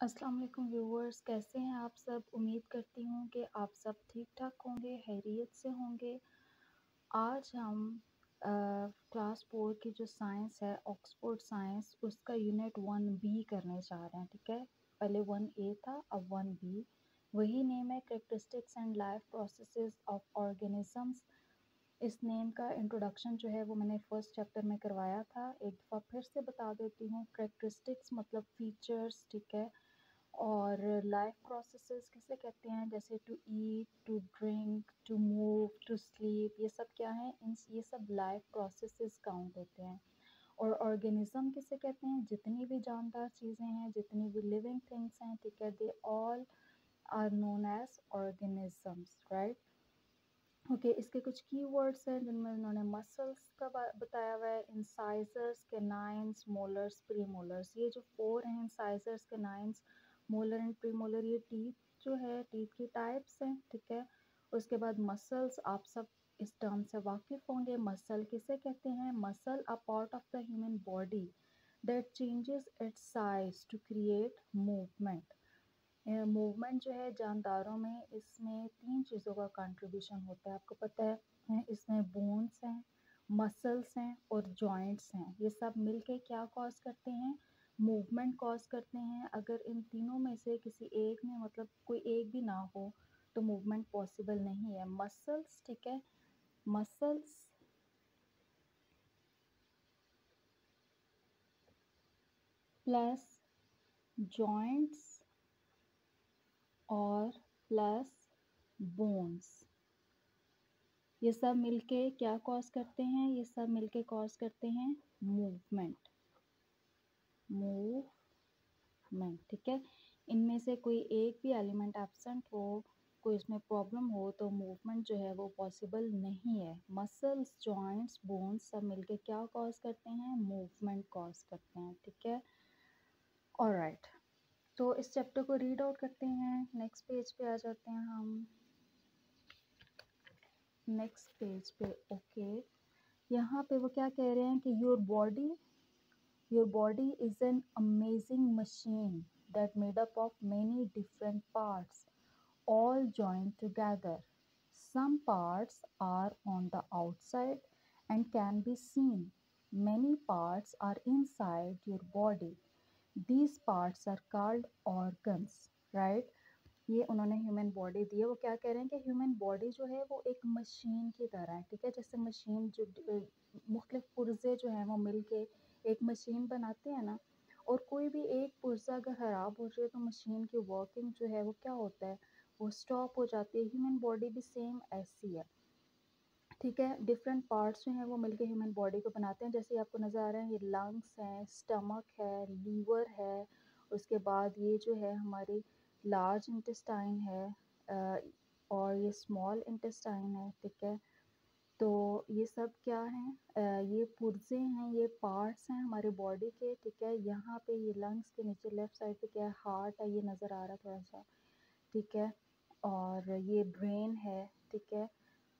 अस्सलाम वालेकुम व्यूअर्स, कैसे हैं आप सब। उम्मीद करती हूँ कि आप सब ठीक ठाक होंगे, खैरियत से होंगे। आज हम क्लास 4 की जो साइंस है, ऑक्सफोर्ड साइंस, उसका यूनिट 1 बी करने जा रहे हैं। ठीक है, पहले 1 ए था, अब 1 बी। वही नेम है, characteristics and life processes of organisms. इस नेम का इंट्रोडक्शन जो है वो मैंने फर्स्ट चैप्टर में करवाया था। एक दफ़ा फिर से बता देती हूँ। करेक्टरिस्टिक्स मतलब फीचर्स, ठीक है। और लाइफ प्रोसेसेस किसे कहते हैं, जैसे to eat, to drink, to move, to sleep, ये सब क्या है, इन ये सब लाइफ प्रोसेसेस काउंट होते हैं। और ऑर्गेनिज्म किसे कहते हैं, जितनी भी जानदार चीज़ें हैं, जितनी भी लिविंग थिंग्स हैं, ठीक है, they all are known as organisms, right. Okay, इसके कुछ की वर्ड्स हैं जिनमें उन्होंने मसल्स का बताया हुआ है, इंसाइजर्स, कैनाइंस, मोलर्स, प्रीमोलर्स। ये जो 4 हैं, incisors, canines, molar and premolar, ये टीथ जो है, टीथ की टाइप्स हैं, ठीक है। उसके बाद मसल्स, आप सब इस टर्म से वाकिफ़ होंगे। मसल किसे कहते हैं, muscle a part of the human body that changes its size to create movement. Movement जो है जानदारों में, इसमें 3 चीज़ों का कंट्रीब्यूशन होता है, आपको पता है। इसमें बोन्स हैं, मसल्स हैं और जॉइंट्स हैं। ये सब मिलके क्या कॉज करते हैं, मूवमेंट कॉज करते हैं। अगर इन तीनों में से किसी एक में, मतलब कोई एक भी ना हो, तो मूवमेंट पॉसिबल नहीं है। मसल्स, ठीक है, मसल्स प्लस जॉइंट्स और प्लस बोन्स, ये सब मिलके क्या कॉज करते हैं, ये सब मिलके कॉज करते हैं मूवमेंट। मूवमेंट, ठीक है। इनमें से कोई एक भी एलिमेंट एब्सेंट हो, कोई इसमें प्रॉब्लम हो, तो मूवमेंट जो है वो पॉसिबल नहीं है। मसल्स, जॉइंट्स, बोन्स सब मिलके क्या कॉज करते हैं, मूवमेंट कॉज करते हैं, ठीक है। ऑलराइट, तो इस चैप्टर को रीड आउट करते हैं। नेक्स्ट पेज पे आ जाते हैं हम। नेक्स्ट पेज पे, ओके। यहाँ पे वो क्या कह रहे हैं कि your body is an amazing machine that made up of many different parts, all joined together. Some parts are on the outside and can be seen. Many parts are inside your body. These parts are called organs, right? ये उन्होंने human body दी है। वो क्या कह रहे हैं कि human body जो है वो एक मशीन की तरह है, ठीक है। जैसे मशीन जो मुख्तलिफ पुर्जे जो हैं वो मिल के एक मशीन बनाते हैं ना, और कोई भी एक पुर्जा अगर ख़राब हो जाए तो मशीन की वर्किंग जो है वो क्या होता है, वो स्टॉप हो जाती है। ह्यूमन बॉडी भी सेम ऐसी है, ठीक है। डिफरेंट पार्ट्स जो हैं वो मिलके ह्यूमन बॉडी को बनाते हैं। जैसे आपको नज़र आ रहा है, ये लंग्स हैं, स्टमक है, लीवर है, उसके बाद ये जो है हमारी लार्ज इंटेस्टाइन है, और ये स्मॉल इंटेस्टाइन है, ठीक है। तो ये सब क्या हैं, ये पुर्जे हैं, ये पार्ट्स हैं हमारे बॉडी के, ठीक है। यहाँ पे ये लंग्स के नीचे लेफ़्ट साइड पे क्या है, हार्ट है, ये नज़र आ रहा है थोड़ा सा, ठीक है। और ये ब्रेन है, ठीक है।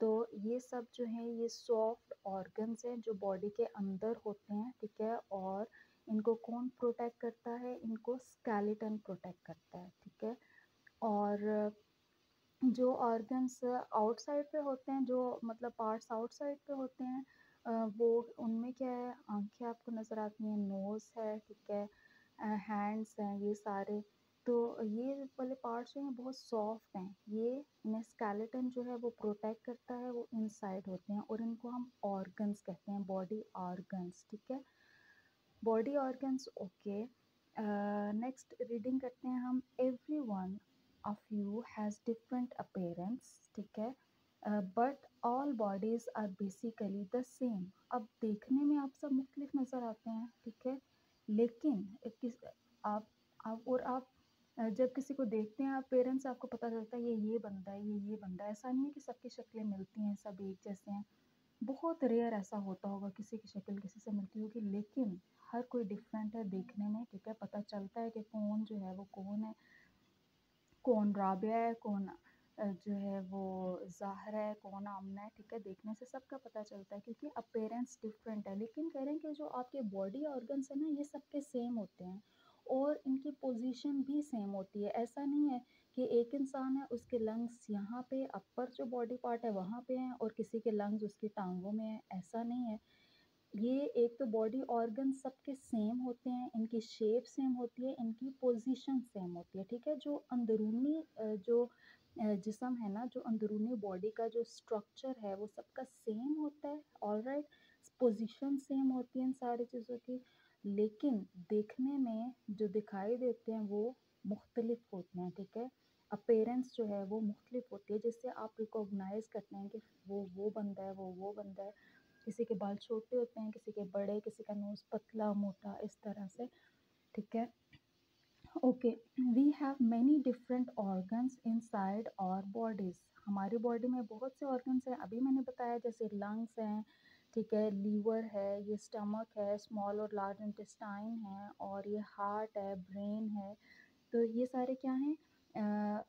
तो ये सब जो है ये सॉफ्ट ऑर्गन्स हैं जो बॉडी के अंदर होते हैं, ठीक है। और इनको कौन प्रोटेक्ट करता है, इनको स्केलेटन प्रोटेक्ट करता है, ठीक है। और जो ऑर्गन्स आउटसाइड पे होते हैं, जो मतलब पार्ट्स आउटसाइड पे होते हैं, वो उनमें क्या है, आंखें आपको नज़र आती हैं, नोज़ है, ठीक है, हैंड्स हैं, ये सारे। तो ये वाले पार्ट्स जो हैं बहुत सॉफ्ट हैं, ये इन्हें स्केलेटन जो है वो प्रोटेक्ट करता है, वो इनसाइड होते हैं, और इनको हम ऑर्गन्स कहते हैं, बॉडी ऑर्गन्स, ठीक है। Body organs, okay. Next reading करते हैं हम। Every one of you has different appearance, ठीक है, but all bodies are basically the same. अब देखने में आप सब मुख्तलिफ नज़र आते हैं, ठीक है, लेकिन किस आप जब किसी को देखते हैं, आप पेरेंट्स से आपको पता चलता है ये बंदा है, ये बंदा है। ऐसा नहीं है कि सबकी शक्लें मिलती हैं, सब एक जैसे हैं। बहुत रेयर ऐसा होता होगा किसी की शक्ल किसी से मिलती होगी, लेकिन हर कोई डिफरेंट है देखने में, ठीक है। पता चलता है कि कौन जो है वो कौन है, कौन राबिया है, कौन जो है वो ज़ाहरा है, कौन आमना है, ठीक है। देखने से सबका पता चलता है क्योंकि अपीयरेंस डिफरेंट है। लेकिन कह रहे हैं कि जो आपके बॉडी ऑर्गन्स है ना, ये सबके सेम होते हैं, और इनकी पोजीशन भी सेम होती है। ऐसा नहीं है कि एक इंसान है उसके लंग्स यहाँ पे अपर जो बॉडी पार्ट है वहाँ पे हैं और किसी के लंग्स उसकी टांगों में हैं, ऐसा नहीं है। ये एक तो बॉडी ऑर्गन सबके सेम होते हैं, इनकी शेप सेम होती है, इनकी पोजीशन सेम होती है, ठीक है। जो अंदरूनी जिस्म है ना, जो अंदरूनी बॉडी का जो स्ट्रक्चर है वो सबका सेम होता है, ऑलराइट। पोजीशन सेम होती है इन सारी चीज़ों की, लेकिन देखने में जो दिखाई देते हैं वो मुख्तलिफ होते हैं, ठीक है। अपेरेंस जो है वो मुख्तलिफ होती है, जिससे आप रिकॉग्नाइज करते हैं कि वो बंदा है, वो बंदा है। किसी के बाल छोटे होते हैं, किसी के बड़े, किसी का नोज़ पतला मोटा, इस तरह से, ठीक है। Okay, we have many different organs inside our bodies. हमारी बॉडी में बहुत से ऑर्गन्स हैं, अभी मैंने बताया, जैसे लंग्स हैं, ठीक है, लीवर है, ये स्टमक है, स्मॉल और लार्ज इंटेस्टाइन है, और ये हार्ट है, ब्रेन है। तो ये सारे क्या हैं,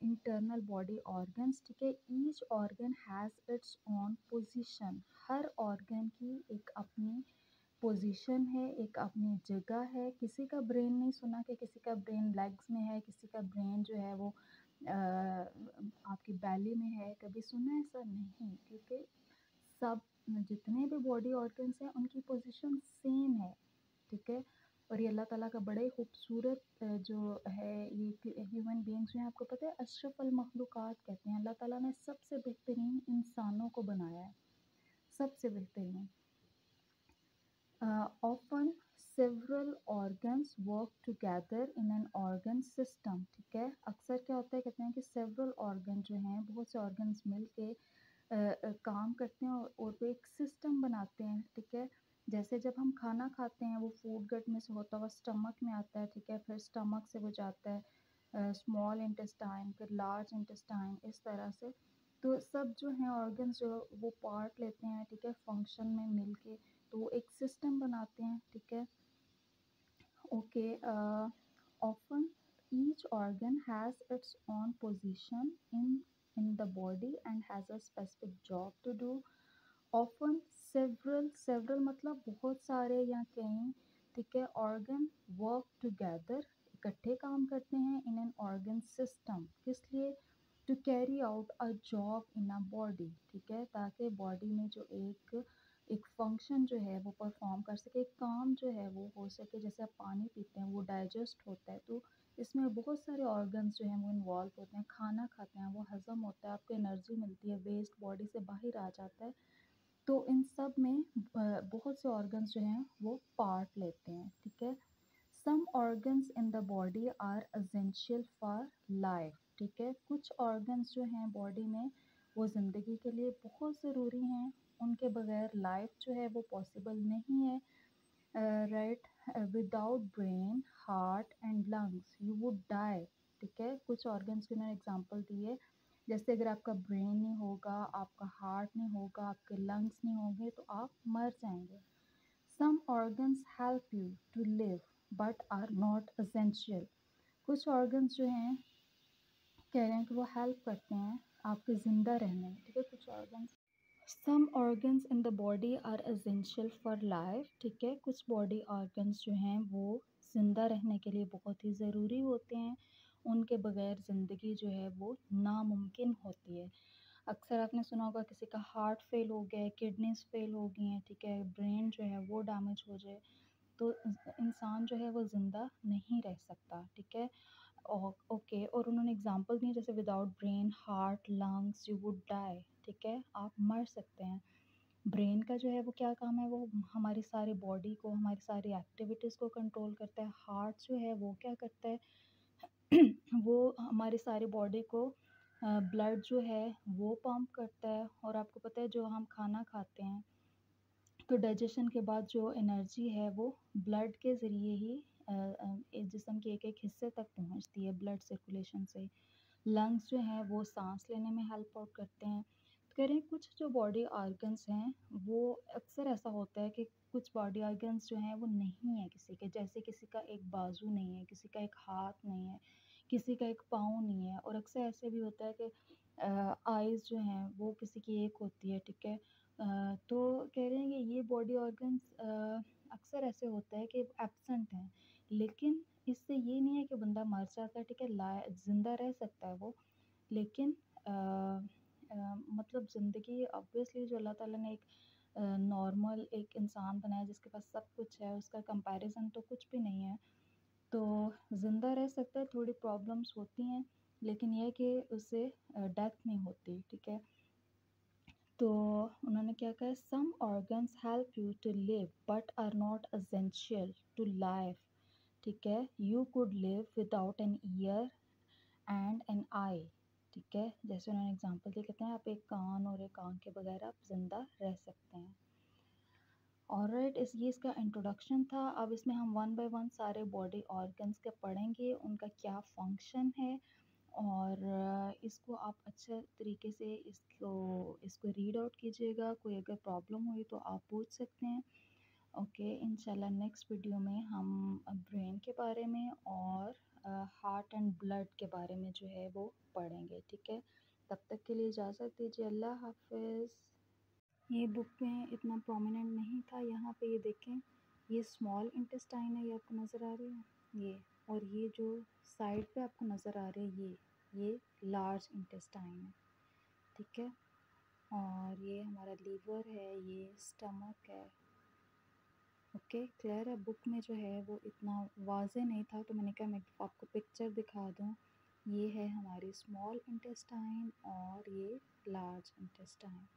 इंटरनल बॉडी ऑर्गन्स, ठीक है। Each organ has its own position. Her organ की एक अपनी पोजीशन है, एक अपनी जगह है। किसी का ब्रेन नहीं सुना कि किसी का ब्रेन लेग्स में है, किसी का ब्रेन जो है वो आपकी बैली में है, कभी सुना ऐसा नहीं, क्योंकि सब जितने भी बॉडी ऑर्गन्स हैं उनकी पोजीशन सेम है, ठीक है। और ये अल्लाह ताला का बड़े खूबसूरत जो है, ये ह्यूमन बीइंग्स जो हैं, आपको पता है अशरफुल मखलूक़ात कहते हैं। अल्लाह ताला ने सबसे बेहतरीन इंसानों को बनाया है, सबसे बेहतरीन। Often several organs work together in an organ system, ठीक है। अक्सर क्या होता है, कहते हैं कि several organ जो हैं, बहुत से organs मिल के काम करते हैं और वो एक सिस्टम बनाते हैं, ठीक है। जैसे जब हम खाना खाते हैं वो फूड गट में से होता हुआ स्टमक में आता है, ठीक है, फिर स्टमक से वो जाता है स्मॉल इंटेस्टाइन, फिर लार्ज इंटेस्टाइन, इस तरह से। तो सब जो हैं ऑर्गन्स जो वो पार्ट लेते हैं, ठीक है, फंक्शन में मिल के, तो वो एक सिस्टम बनाते हैं, ठीक है। Okay, often each organ has its own position in the body and has a specific job to do. Often several, several मतलब बहुत सारे या कई, ठीक है। ऑर्गन वर्क टुगेदर, इकट्ठे काम करते हैं, इन एन ऑर्गन सिस्टम, किस लिए, to carry out a job in a body, ठीक है, ताकि बॉडी में जो एक फंक्शन जो है वो परफॉर्म कर सके, एक काम जो है वो हो सके। जैसे आप पानी पीते हैं वो डाइजेस्ट होता है, तो इसमें बहुत सारे ऑर्गन्स जो हैं वो इन्वॉल्व होते हैं। खाना खाते हैं वो हज़म होता है, आपको एनर्जी मिलती है, वेस्ट बॉडी से बाहर आ जाता है। तो इन सब में बहुत से ऑर्गन्स जो हैं वो पार्ट लेते हैं, ठीक है। Some organs in the body are essential for life, ठीक है। कुछ ऑर्गन्स जो हैं बॉडी में वो ज़िंदगी के लिए बहुत ज़रूरी हैं, उनके बगैर लाइफ जो है वो पॉसिबल नहीं है, right. Without brain, heart and lungs you would die, ठीक है। कुछ ऑर्गन्स की उन्होंने एग्जांपल दी है, जैसे अगर आपका ब्रेन नहीं होगा, आपका हार्ट नहीं होगा, आपके लंग्स नहीं होंगे, तो आप मर जाएंगे। Some organs help you to live but are not essential. कुछ ऑर्गन्स जो हैं कह रहे हैं कि वो हेल्प करते हैं आपके ज़िंदा रहने में, ठीक है, कुछ organs. Some organs in the body are essential for life, ठीक है। कुछ बॉडी ऑर्गन्स जो हैं वो ज़िंदा रहने के लिए बहुत ही ज़रूरी होते हैं, उनके बगैर ज़िंदगी जो है वो नामुमकिन होती है। अक्सर आपने सुना होगा किसी का हार्ट फेल हो गया है, किडनीज फेल हो गई हैं, ठीक है, ब्रेन जो है वो डैमेज हो जाए, तो इंसान जो है वो ज़िंदा नहीं रह सकता, ठीक है। ओके, और उन्होंने एग्जांपल दिए, जैसे without brain, heart, lungs you would die, ठीक है, आप मर सकते हैं। ब्रेन का जो है वो क्या काम है, वो हमारी सारी बॉडी को, हमारी सारी एक्टिविटीज़ को कंट्रोल करता है। हार्ट जो है वो क्या करता है वो हमारी सारी बॉडी को ब्लड जो है वो पंप करता है। और आपको पता है जो हम खाना खाते हैं तो डाइजेशन के बाद जो एनर्जी है वो ब्लड के ज़रिए ही जिस्म के एक एक हिस्से तक पहुंचती है, ब्लड सर्कुलेशन से। लंग्स जो हैं वो सांस लेने में हेल्प आउट करते हैं। तो कह रहे हैं कुछ जो बॉडी ऑर्गन्स हैं वो, अक्सर ऐसा होता है कि कुछ बॉडी ऑर्गन्स जो हैं वो नहीं है किसी के, जैसे किसी का एक बाजू नहीं है, किसी का एक हाथ नहीं है, किसी का एक पाँव नहीं है। और अक्सर ऐसे भी होता है कि आइज़ जो हैं वो किसी की एक होती है, ठीक है। तो कह रहे हैं कि ये बॉडी ऑर्गन्स अक्सर ऐसे होता है कि एब्सेंट हैं, लेकिन इससे ये नहीं है कि बंदा मर जाता है, ठीक है, ज़िंदा रह सकता है वो, लेकिन मतलब ज़िंदगी ऑब्वियसली जो अल्लाह ताला ने एक नॉर्मल एक इंसान बनाया जिसके पास सब कुछ है, उसका कंपैरिज़न तो कुछ भी नहीं है। तो ज़िंदा रह सकता है, थोड़ी प्रॉब्लम्स होती हैं, लेकिन ये है कि उससे डेथ नहीं होती, ठीक है। तो उन्होंने क्या कहा, some organs help you to live but are not essential to life, ठीक है। You could live without an ear and an eye, ठीक है। जैसे उन्होंने एग्जांपल दिए, कहते हैं आप एक कान और एक आँख के बगैर आप ज़िंदा रह सकते हैं। ऑलराइट, ये इसका इंट्रोडक्शन था। अब इसमें हम वन बाय वन सारे बॉडी ऑर्गन्स के पढ़ेंगे, उनका क्या फंक्शन है, और इसको आप अच्छे तरीके से इसको रीड आउट कीजिएगा। कोई अगर प्रॉब्लम हुई तो आप पूछ सकते हैं। ओके, इंशाल्लाह नेक्स्ट वीडियो में हम ब्रेन के बारे में और हार्ट एंड ब्लड के बारे में जो है वो पढ़ेंगे, ठीक है। तब तक के लिए इजाज़त दीजिए, अल्लाह हाफिज़। ये बुक में इतना प्रोमिनेंट नहीं था, यहाँ पे ये देखें, ये स्मॉल इंटेस्टाइन है, ये आपको नज़र आ रही है ये, और ये जो साइड पे आपको नज़र आ रही है ये लार्ज इंटेस्टाइन है, ठीक है। और ये हमारा लीवर है, ये स्टमक है। ओके, क्लियर है। बुक में जो है वो इतना वाज़े नहीं था, तो मैंने कहा मैं आपको पिक्चर दिखा दूँ। ये है हमारी स्मॉल इंटेस्टाइन और ये लार्ज इंटेस्टाइन।